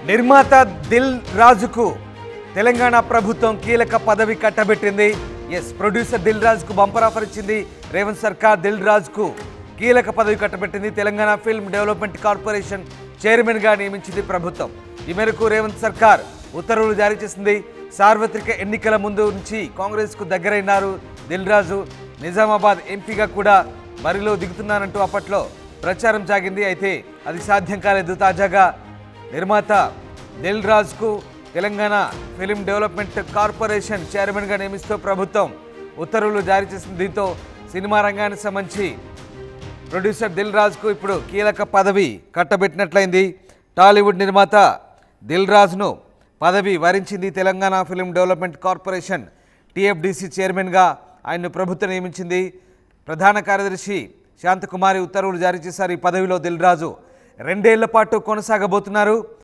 నిర్మాత దిల్ రాజుకు తెలంగాణ ప్రభుత్వం కీలక పదవి కట్టబెట్టింది. ప్రొడ్యూసర్ దిల్ రాజుకు బంపర్ ఆఫర్ ఇచ్చింది రేవంత్ సర్కార్. దిల్ రాజుకు కీలక పదవి కట్టబెట్టింది. Telangana film development corporation chairman గా నియమించింది ప్రభుత్వం. ఈ మేరకు రేవంత్ సర్కార్ ఉత్తర్వులు జారీ చేసింది. సార్వత్రిక ఎన్నికల ముందు నుంచి కాంగ్రెస్ కు దగ్గరైనారు దిల్ రాజు. నిజామాబాద్ ఎంపీగా కూడా బరిలో దిగుతున్నారంటూ అప్పట్లో ప్రచారం సాగింది. అయితే అది సాధ్యం కాలేదు. తాజాగా నిర్మాత దిల్ రాజుకు తెలంగాణ ఫిల్మ్ డెవలప్మెంట్ కార్పొరేషన్ చైర్మన్గా నియమిస్తూ ప్రభుత్వం ఉత్తర్వులు జారీ చేసింది. దీంతో సినిమా రంగానికి సంబంధించి ప్రొడ్యూసర్ దిల్ రాజుకు ఇప్పుడు కీలక పదవి కట్టబెట్టినట్లయింది. టాలీవుడ్ నిర్మాత దిల్ రాజును పదవి వరించింది తెలంగాణ ఫిల్మ్ డెవలప్మెంట్ కార్పొరేషన్ టీఎఫ్డీసీ చైర్మన్గా ఆయన్ను ప్రభుత్వం నియమించింది. ప్రధాన కార్యదర్శి శాంతకుమారి ఉత్తర్వులు జారీ చేశారు. ఈ పదవిలో దిల్ రాజు 2 ఏళ్ల పాటు కొనసాగబోతున్నారు.